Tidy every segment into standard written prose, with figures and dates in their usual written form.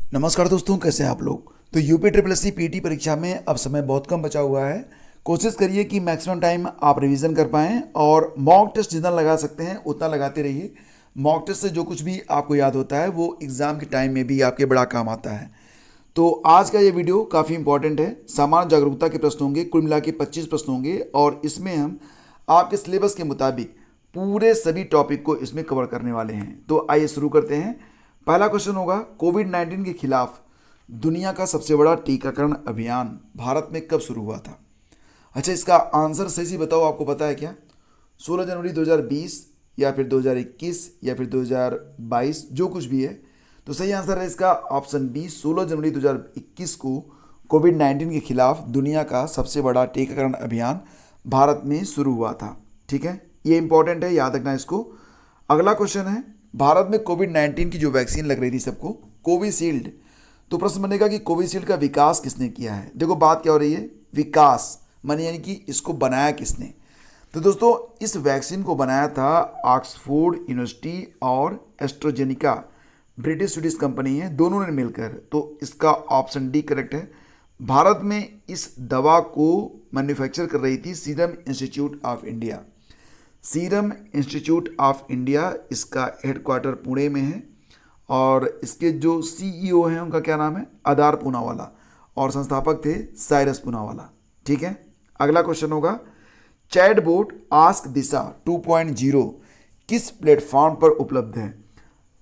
नमस्कार दोस्तों, कैसे हैं आप लोग। तो UP triple S C PT परीक्षा में अब समय बहुत कम बचा हुआ है। कोशिश करिए कि मैक्सिमम टाइम आप रिवीजन कर पाएँ और मॉक टेस्ट जितना लगा सकते हैं उतना लगाते रहिए। मॉक टेस्ट से जो कुछ भी आपको याद होता है वो एग्ज़ाम के टाइम में भी आपके बड़ा काम आता है। तो आज का ये वीडियो काफ़ी इंपॉर्टेंट है। सामान्य जागरूकता के प्रश्न होंगे, कुल मिला के 25 प्रश्न होंगे और इसमें हम आपके सिलेबस के मुताबिक पूरे सभी टॉपिक को इसमें कवर करने वाले हैं। तो आइए शुरू करते हैं। पहला क्वेश्चन होगा, कोविड-19 के खिलाफ दुनिया का सबसे बड़ा टीकाकरण अभियान भारत में कब शुरू हुआ था। अच्छा, इसका आंसर सही से बताओ, आपको पता है क्या। 16 जनवरी 2020 या फिर 2021 या फिर 2022, जो कुछ भी है। तो सही आंसर है इसका ऑप्शन बी, 16 जनवरी 2021 को कोविड-19 के खिलाफ दुनिया का सबसे बड़ा टीकाकरण अभियान भारत में शुरू हुआ था। ठीक है, ये इंपॉर्टेंट है, याद रखना इसको। अगला क्वेश्चन है, भारत में कोविड-19 की जो वैक्सीन लग रही थी सबको, कोविशील्ड। तो प्रश्न बनेगा कि कोविशील्ड का विकास किसने किया है। देखो बात क्या हो रही है, विकास माने यानी कि इसको बनाया किसने। तो दोस्तों इस वैक्सीन को बनाया था ऑक्सफोर्ड यूनिवर्सिटी और एस्ट्राजेनिका, ब्रिटिश स्वीडिश कंपनी है, दोनों ने मिलकर। तो इसका ऑप्शन डी करेक्ट है। भारत में इस दवा को मैन्युफैक्चर कर रही थी serum institute of India. Serum institute of India, इसका हेडक्वार्टर पुणे में है और इसके जो सीईओ हैं उनका क्या नाम है, आधार पूनावाला, और संस्थापक थे साइरस पूनावाला। ठीक है, अगला क्वेश्चन होगा, चैटबॉट आस्क दिशा 2.0 किस प्लेटफॉर्म पर उपलब्ध है।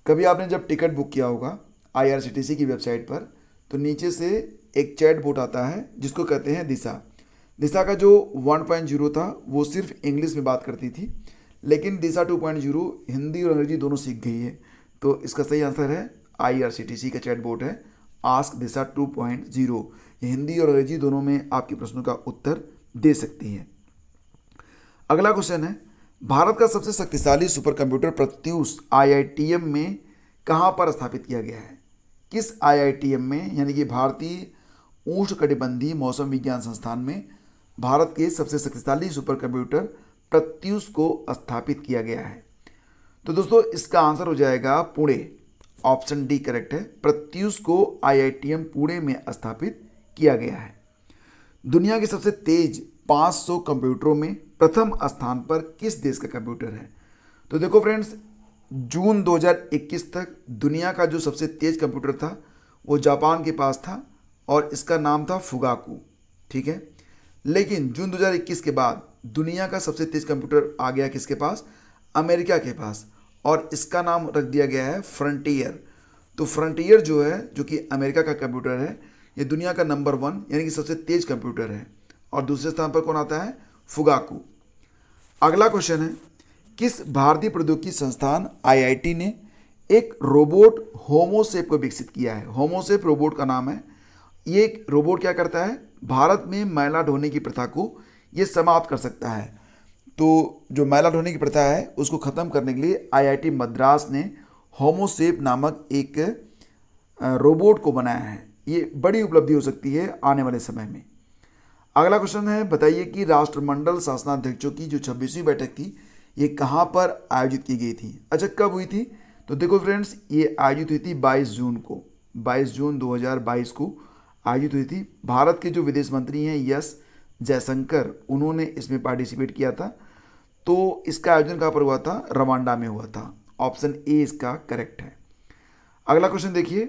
कभी आपने जब टिकट बुक किया होगा आईआरसीटीसी की वेबसाइट पर, तो नीचे से एक चैटबॉट आता है जिसको कहते हैं दिशा। दिशा का जो 1.0 था वो सिर्फ इंग्लिश में बात करती थी, लेकिन दिशा 2.0 हिंदी और अंग्रेजी दोनों सीख गई है। तो इसका सही आंसर है आईआरसीटीसी का चैटबॉट है आस्क दिशा 2.0। ये हिंदी और अंग्रेजी दोनों में आपके प्रश्नों का उत्तर दे सकती है। अगला क्वेश्चन है, भारत का सबसे शक्तिशाली सुपर कंप्यूटर प्रत्यूष आईआईटीएम में कहाँ पर स्थापित किया गया है। किस आईआईटीएम में, यानी कि भारतीय उष्णकटिबंधीय मौसम विज्ञान संस्थान में भारत के सबसे शक्तिशाली सुपर कंप्यूटर प्रत्यूष को स्थापित किया गया है। तो दोस्तों इसका आंसर हो जाएगा पुणे, ऑप्शन डी करेक्ट है। प्रत्यूष को आईआईटीएम पुणे में स्थापित किया गया है। दुनिया के सबसे तेज 500 कंप्यूटरों में प्रथम स्थान पर किस देश का कंप्यूटर है। तो देखो फ्रेंड्स, जून 2021 तक दुनिया का जो सबसे तेज कंप्यूटर था वो जापान के पास था और इसका नाम था फुगाकू। ठीक है, लेकिन जून 2021 के बाद दुनिया का सबसे तेज कंप्यूटर आ गया किसके पास, अमेरिका के पास, और इसका नाम रख दिया गया है फ्रंटियर। तो फ्रंटियर जो है, जो कि अमेरिका का कंप्यूटर है, ये दुनिया का नंबर 1 यानी कि सबसे तेज कंप्यूटर है। और दूसरे स्थान पर कौन आता है, फुगाकू। अगला क्वेश्चन है, किस भारतीय प्रौद्योगिकी संस्थान आईआईटी ने एक रोबोट होमोसेप को विकसित किया है। होमोसेप रोबोट का नाम है। ये एक रोबोट क्या करता है, भारत में मैला ढोने की प्रथा को ये समाप्त कर सकता है। तो जो मैला ढोने की प्रथा है उसको ख़त्म करने के लिए आईआईटी मद्रास ने होमोसेप नामक एक रोबोट को बनाया है। ये बड़ी उपलब्धि हो सकती है आने वाले समय में। अगला क्वेश्चन है, बताइए कि राष्ट्रमंडल शासनाध्यक्षों की जो 26वीं बैठक थी ये कहाँ पर आयोजित की गई थी। अच्छा, कब हुई थी। तो देखो फ्रेंड्स, ये आयोजित हुई थी 22 जून को, 22 जून 2022 को आयोजित हुई थी। भारत के जो विदेश मंत्री हैं एस जयशंकर, उन्होंने इसमें पार्टिसिपेट किया था। तो इसका आयोजन कहाँ पर हुआ था, रवांडा में हुआ था। ऑप्शन ए इसका करेक्ट है। अगला क्वेश्चन देखिए,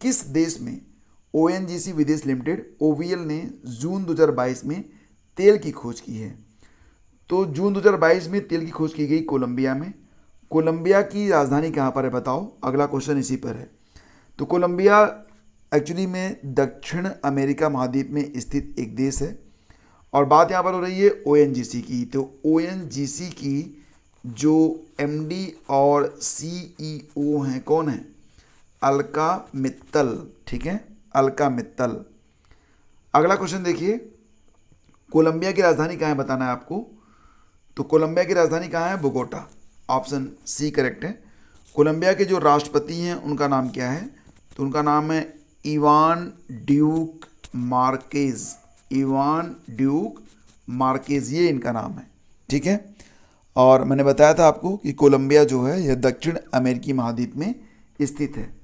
किस देश में ओएनजीसी विदेश लिमिटेड ओवीएल ने जून 2022 में तेल की खोज की है। तो जून 2022 में तेल की खोज की गई कोलंबिया में। कोलंबिया की राजधानी कहाँ पर है बताओ, अगला क्वेश्चन इसी पर है। तो कोलंबिया एक्चुअली में दक्षिण अमेरिका महाद्वीप में स्थित एक देश है और बात यहाँ पर हो रही है ओएनजीसी की। तो ओएनजीसी की जो एमडी और सीईओ हैं कौन है, अलका मित्तल। ठीक है, अलका मित्तल। अगला क्वेश्चन देखिए, कोलंबिया की राजधानी कहाँ है बताना है आपको। तो कोलंबिया की राजधानी कहाँ है, बोगोटा, ऑप्शन सी करेक्ट है। कोलंबिया के जो राष्ट्रपति हैं उनका नाम क्या है, तो उनका नाम है Ivan Duke Marquez. Ivan Duke Marquez, ये इनका नाम है। ठीक है, और मैंने बताया था आपको कि कोलंबिया जो है यह दक्षिण अमेरिकी महाद्वीप में स्थित है।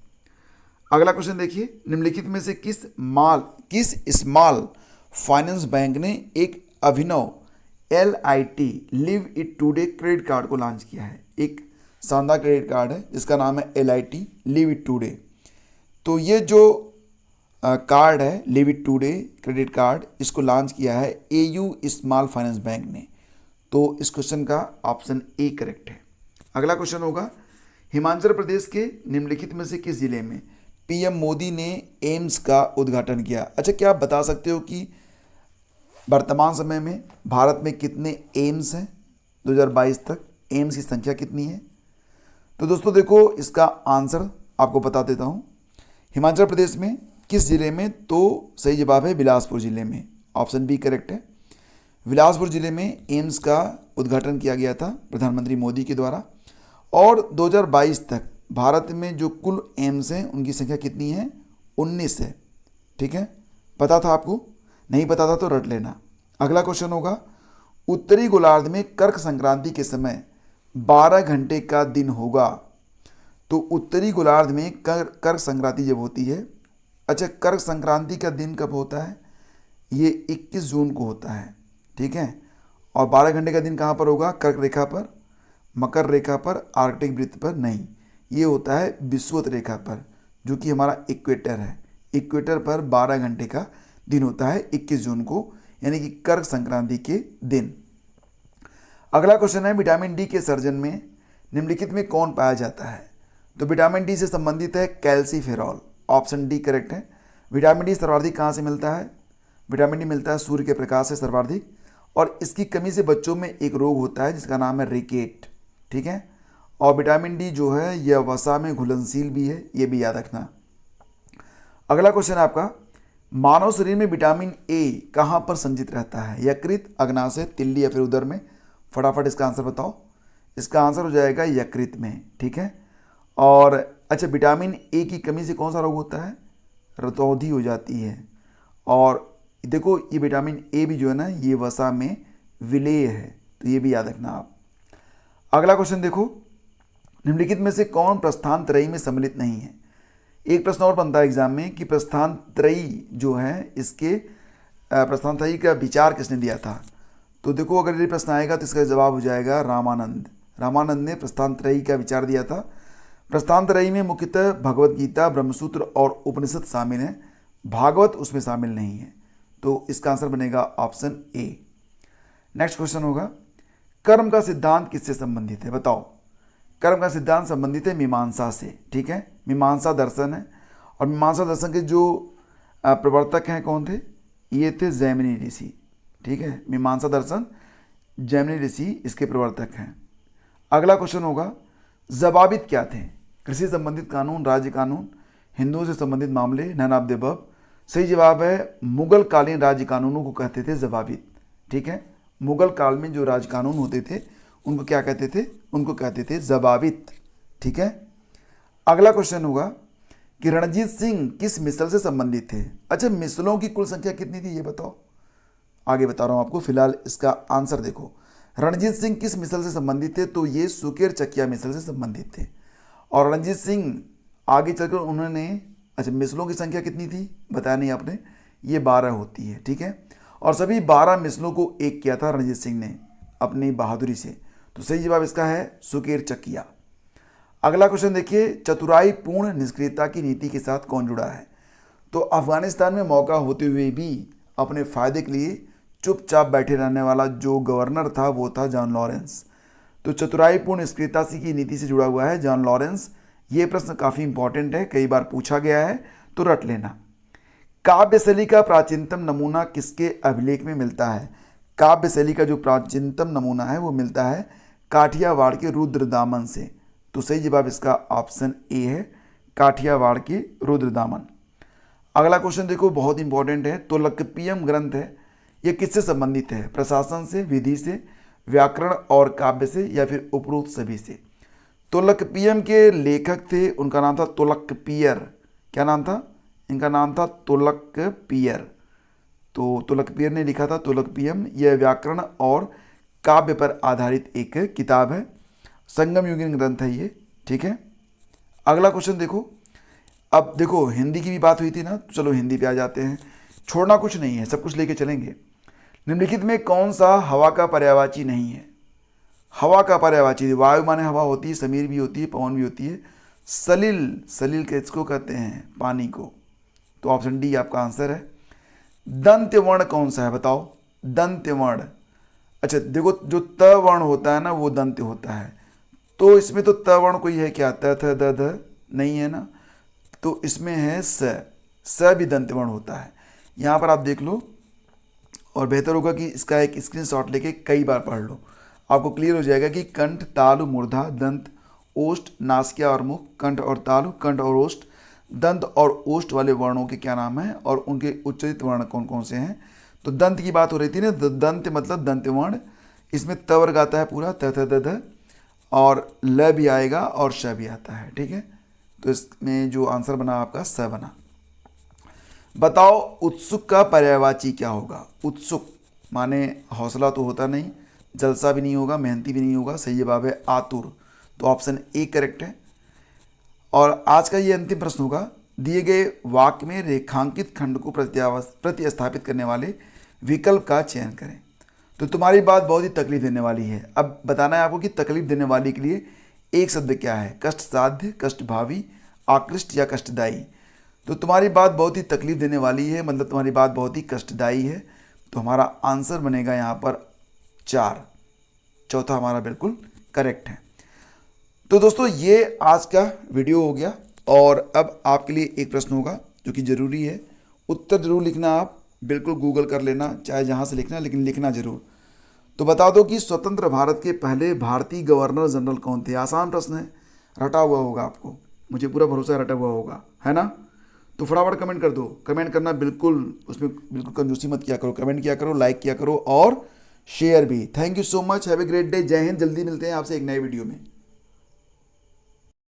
अगला क्वेश्चन देखिए, निम्नलिखित में से किस स्मॉल फाइनेंस बैंक ने एक अभिनव LIT live it today credit card को लॉन्च किया है। एक शानदार क्रेडिट कार्ड है जिसका नाम है LIT लिव इट टूडे। तो ये जो कार्ड है live it today credit card, इसको लॉन्च किया है AU स्मॉल फाइनेंस बैंक ने। तो इस क्वेश्चन का ऑप्शन ए करेक्ट है। अगला क्वेश्चन होगा, हिमाचल प्रदेश के निम्नलिखित में से किस जिले में PM मोदी ने एम्स का उद्घाटन किया। अच्छा, क्या आप बता सकते हो कि वर्तमान समय में भारत में कितने एम्स हैं? 2022 तक एम्स की संख्या कितनी है? तो दोस्तों देखो, इसका आंसर आपको बता देता हूँ। हिमाचल प्रदेश में किस जिले में? तो सही जवाब है बिलासपुर जिले में। ऑप्शन बी करेक्ट है। बिलासपुर जिले में एम्स का उद्घाटन किया गया था प्रधानमंत्री मोदी के द्वारा। और 2022 तक भारत में जो कुल एम्स हैं उनकी संख्या कितनी है? 19 है। ठीक है, पता था आपको? नहीं पता था तो रट लेना। अगला क्वेश्चन होगा, उत्तरी गोलार्ध में कर्क संक्रांति के समय 12 घंटे का दिन होगा। तो उत्तरी गोलार्ध में कर्क संक्रांति जब होती है, अच्छा कर्क संक्रांति का दिन कब होता है? ये 21 जून को होता है। ठीक है, और 12 घंटे का दिन कहाँ पर होगा? कर्क रेखा पर, मकर रेखा पर, आर्कटिक वृत्त पर नहीं, ये होता है विषुवत रेखा पर, जो कि हमारा इक्वेटर है। इक्वेटर पर 12 घंटे का दिन होता है 21 जून को, यानी कि कर्क संक्रांति के दिन। अगला क्वेश्चन है, विटामिन डी के सर्जन में निम्नलिखित में कौन पाया जाता है? तो विटामिन डी से संबंधित है कैल्सीफेरॉल। ऑप्शन डी करेक्ट है। विटामिन डी सर्वाधिक कहाँ से मिलता है? विटामिन डी मिलता है सूर्य के प्रकाश से सर्वाधिक, और इसकी कमी से बच्चों में एक रोग होता है जिसका नाम है रिकेट। ठीक है, और विटामिन डी जो है यह वसा में घुलनशील भी है, ये भी याद रखना। अगला क्वेश्चन है आपका, मानव शरीर में विटामिन ए कहाँ पर संचित रहता है? यकृत, अग्नाशय, तिल्ली या फिर उदर में? फटाफट इसका आंसर बताओ। इसका आंसर हो जाएगा यकृत में। ठीक है, और अच्छा विटामिन ए की कमी से कौन सा रोग होता है? रतौंधी हो जाती है। और देखो ये विटामिन ए भी जो है ना, ये वसा में विलेय है, तो ये भी याद रखना आप। अगला क्वेश्चन देखो, निम्नलिखित में से कौन प्रस्थान त्रयी में सम्मिलित नहीं है? एक प्रश्न और बनता है एग्जाम में कि प्रस्थान त्रयी जो है, इसके प्रस्थान त्रयी का विचार किसने दिया था? तो देखो अगर ये प्रश्न आएगा तो इसका जवाब हो जाएगा रामानंद। रामानंद ने प्रस्थान त्रयी का विचार दिया था। प्रस्थान त्रयी में मुख्यतः भगवत गीता, ब्रह्मसूत्र और उपनिषद शामिल हैं, भागवत उसमें शामिल नहीं है। तो इसका आंसर बनेगा ऑप्शन ए। नेक्स्ट क्वेश्चन होगा, कर्म का सिद्धांत किससे संबंधित है? बताओ। कर्म का सिद्धांत संबंधित है मीमांसा से। ठीक है, मीमांसा दर्शन है, और मीमांसा दर्शन के जो प्रवर्तक हैं कौन थे? ये थे जैमिनी ऋषि। ठीक है, मीमांसा दर्शन जैमिनी ऋषि इसके प्रवर्तक हैं। अगला क्वेश्चन होगा, ज़वाबित क्या थे? कृषि संबंधित कानून, राज्य कानून, हिंदुओं से संबंधित मामले, नन ऑफ द अबव? सही जवाब है, मुगल कालीन राज्य कानूनों को कहते थे ज़वाबित। ठीक है, मुगल काल में जो राज कानून होते थे उनको क्या कहते थे? उनको कहते थे ज़वाबित। ठीक है, अगला क्वेश्चन होगा कि रणजीत सिंह किस मिसल से संबंधित थे? अच्छा, मिसलों की कुल संख्या कितनी थी ये बताओ। आगे बता रहा हूँ आपको, फिलहाल इसका आंसर देखो। रणजीत सिंह किस मिसल से संबंधित थे? तो ये सुकेर चकिया मिसल से संबंधित थे। और रणजीत सिंह आगे चलकर उन्होंने, अच्छा मिसलों की संख्या कितनी थी बताया नहीं आपने, ये 12 होती है। ठीक है, और सभी 12 मिसलों को एक किया था रणजीत सिंह ने अपनी बहादुरी से। तो सही जवाब इसका है सुकेर चकिया। अगला क्वेश्चन देखिए, चतुराई पूर्ण निष्क्रियता की नीति के साथ कौन जुड़ा है? तो अफगानिस्तान में मौका होते हुए भी अपने फायदे के लिए चुपचाप बैठे रहने वाला जो गवर्नर था वो था जॉन लॉरेंस। तो चतुराईपूर्ण निष्क्रियता की नीति से जुड़ा हुआ है जॉन लॉरेंस। ये प्रश्न काफ़ी इंपॉर्टेंट है, कई बार पूछा गया है, तो रट लेना। काव्य शैली का प्राचीनतम नमूना किसके अभिलेख में मिलता है? काव्य शैली का जो प्राचीनतम नमूना है वो मिलता है काठियावाड़ के रुद्रदामन से। तो सही जवाब इसका ऑप्शन ए है, काठियावाड़ के रुद्रदामन। अगला क्वेश्चन देखो, बहुत इंपॉर्टेंट है। तोलकपियम ग्रंथ है, ये किससे संबंधित है? प्रशासन से, विधि से, व्याकरण और काव्य से, या फिर उपरोक्त सभी से? तोलकपियम के लेखक थे, उनका नाम था तोलकपियर। क्या नाम था? इनका नाम था तोलकपियर। तो तोलकपियर ने लिखा था तोलकपियम। यह व्याकरण और काव्य पर आधारित एक किताब है, संगम युगीन ग्रंथ है ये। ठीक है, अगला क्वेश्चन देखो, अब देखो हिंदी की भी बात हुई थी ना, तो चलो हिंदी पे आ जाते हैं। छोड़ना कुछ नहीं है, सब कुछ लेके चलेंगे। निम्नलिखित में कौन सा हवा का पर्यायवाची नहीं है? हवा का पर्यायवाची, वायु माने हवा होती है, समीर भी होती है, पवन भी होती है। सलिल, सलिल किसको कहते हैं? पानी को। तो ऑप्शन डी आपका आंसर है। दंत्य वर्ण कौन सा है बताओ? दंत्य वर्ण, अच्छा देखो जो त वर्ण होता है ना वो दंत्य होता है, तो इसमें तो त वर्ण कोई है क्या? त थ द ध नहीं है ना, तो इसमें है स भी दंत्य वर्ण होता है। यहाँ पर आप देख लो, और बेहतर होगा कि इसका एक स्क्रीनशॉट लेके कई बार पढ़ लो, आपको क्लियर हो जाएगा कि कंठ, तालु, मूर्धा, दंत, ओष्ठ, नासिका और मुख, कंठ और तालु, कंठ और ओष्ठ, दंत और ओष्ठ वाले वर्णों के क्या नाम है और उनके उच्चारित वर्ण कौन कौन से हैं। तो दंत की बात हो रही थी ना, दंत मतलब दंत वर्ण, इसमें त वर्ग आता है पूरा, त थ द ध, और ल भी आएगा और श भी आता है, ठीक है। तो इसमें जो आंसर बना आपका स बना। बताओ उत्सुक का पर्यायवाची क्या होगा? उत्सुक माने हौसला तो होता नहीं, जलसा भी नहीं होगा, मेहनती भी नहीं होगा, सही जवाब है आतुर। तो ऑप्शन ए करेक्ट है। और आज का ये अंतिम प्रश्न होगा, दिए गए वाक्य में रेखांकित खंड को प्रतिस्थापित करने वाले विकल्प का चयन करें। तो तुम्हारी बात बहुत ही तकलीफ देने वाली है। अब बताना है आपको कि तकलीफ देने वाली के लिए एक शब्द क्या है? कष्ट साध्य, कष्ट भावी, आकृष्ट या कष्टदायी। तो तुम्हारी बात बहुत ही तकलीफ देने वाली है, मतलब तुम्हारी बात बहुत ही कष्टदायी है। तो हमारा आंसर बनेगा यहाँ पर 4, चौथा हमारा बिल्कुल करेक्ट है। तो दोस्तों ये आज का वीडियो हो गया, और अब आपके लिए एक प्रश्न होगा जो कि ज़रूरी है, उत्तर जरूर लिखना, आप बिल्कुल गूगल कर लेना चाहे जहाँ से लिखना, लेकिन लिखना जरूर। तो बता दो कि स्वतंत्र भारत के पहले भारतीय गवर्नर जनरल कौन थे? आसान प्रश्न है, रटा हुआ होगा आपको, मुझे पूरा भरोसा रटा हुआ होगा, है ना। तो फटाफट कमेंट कर दो, कमेंट करना बिल्कुल, उसमें बिल्कुल कंजूसी मत किया करो, कमेंट किया करो, लाइक किया करो और शेयर भी। Thank you so much, have a great day, जय हिंद। जल्दी मिलते हैं आपसे एक नए वीडियो में।